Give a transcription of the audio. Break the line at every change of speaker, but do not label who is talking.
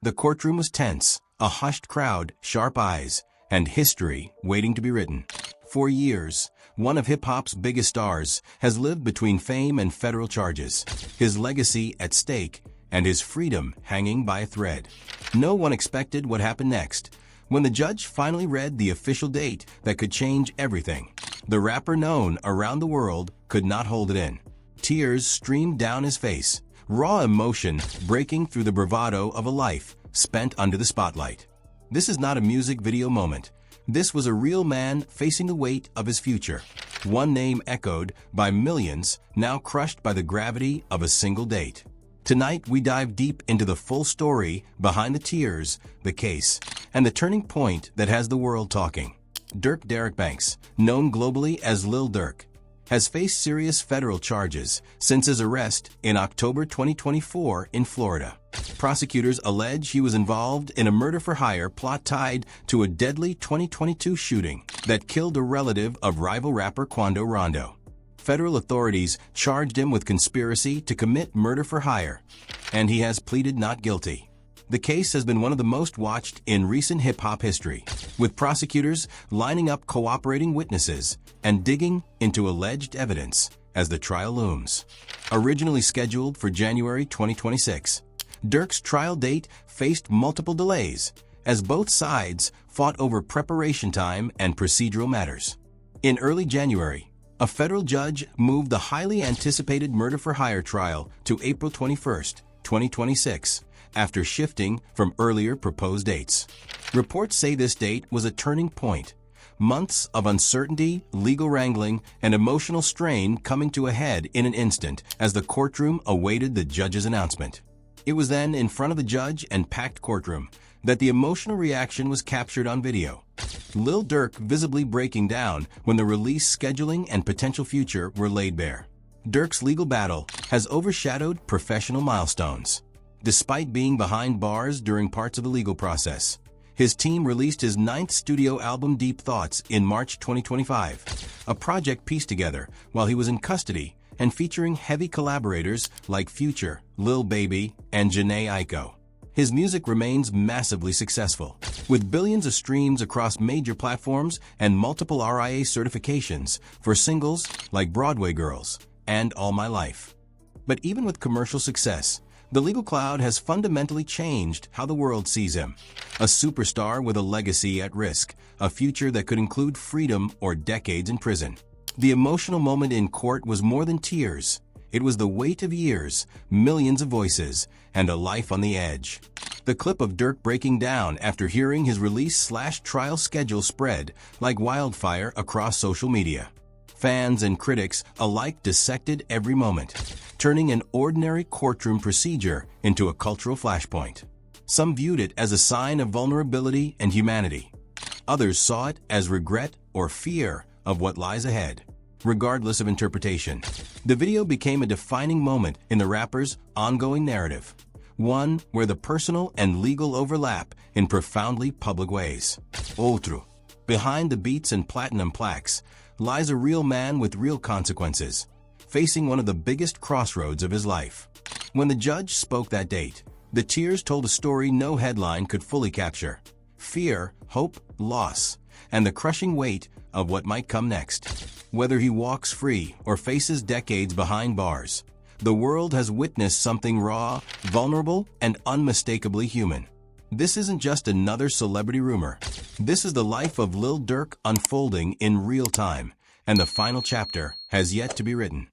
The courtroom was tense, a hushed crowd, sharp eyes, and history waiting to be written. For years, one of hip-hop's biggest stars has lived between fame and federal charges, his legacy at stake and his freedom hanging by a thread. No one expected what happened next. When the judge finally read the official date that could change everything, the rapper known around the world could not hold it in. Tears streamed down his face, raw emotion breaking through the bravado of a life spent under the spotlight. This is not a music video moment. This was a real man facing the weight of his future. One name echoed by millions, now crushed by the gravity of a single date. Tonight, we dive deep into the full story behind the tears, the case, and the turning point that has the world talking. Durk Derek Banks, known globally as Lil Durk, has faced serious federal charges since his arrest in October 2024 in Florida. Prosecutors allege he was involved in a murder-for-hire plot tied to a deadly 2022 shooting that killed a relative of rival rapper Quando Rondo. Federal authorities charged him with conspiracy to commit murder-for-hire, and he has pleaded not guilty. The case has been one of the most watched in recent hip-hop history, with prosecutors lining up cooperating witnesses and digging into alleged evidence as the trial looms. Originally scheduled for January 2026, Durk's trial date faced multiple delays as both sides fought over preparation time and procedural matters. In early January, a federal judge moved the highly anticipated murder-for-hire trial to April 21, 2026, after shifting from earlier proposed dates. Reports say this date was a turning point. Months of uncertainty, legal wrangling, and emotional strain coming to a head in an instant as the courtroom awaited the judge's announcement. It was then in front of the judge and packed courtroom that the emotional reaction was captured on video. Lil Durk visibly breaking down when the release scheduling and potential future were laid bare. Durk's legal battle has overshadowed professional milestones. Despite being behind bars during parts of the legal process, his team released his 9th studio album Deep Thoughts in March 2025, a project pieced together while he was in custody and featuring heavy collaborators like Future, Lil Baby, and Jhené Aiko. His music remains massively successful, with billions of streams across major platforms and multiple RIA certifications for singles like Broadway Girls and All My Life. But even with commercial success, the legal cloud has fundamentally changed how the world sees him. A superstar with a legacy at risk, a future that could include freedom or decades in prison. The emotional moment in court was more than tears. It was the weight of years, millions of voices, and a life on the edge. The clip of Durk breaking down after hearing his release/trial schedule spread like wildfire across social media. Fans and critics alike dissected every moment, turning an ordinary courtroom procedure into a cultural flashpoint. Some viewed it as a sign of vulnerability and humanity. Others saw it as regret or fear of what lies ahead. Regardless of interpretation, the video became a defining moment in the rapper's ongoing narrative, one where the personal and legal overlap in profoundly public ways. Outro. Behind the beats and platinum plaques lies a real man with real consequences, facing one of the biggest crossroads of his life. When the judge spoke that date, the tears told a story no headline could fully capture. Fear, hope, loss, and the crushing weight of what might come next. Whether he walks free or faces decades behind bars, the world has witnessed something raw, vulnerable, and unmistakably human. This isn't just another celebrity rumor. This is the life of Lil Durk unfolding in real time, and the final chapter has yet to be written.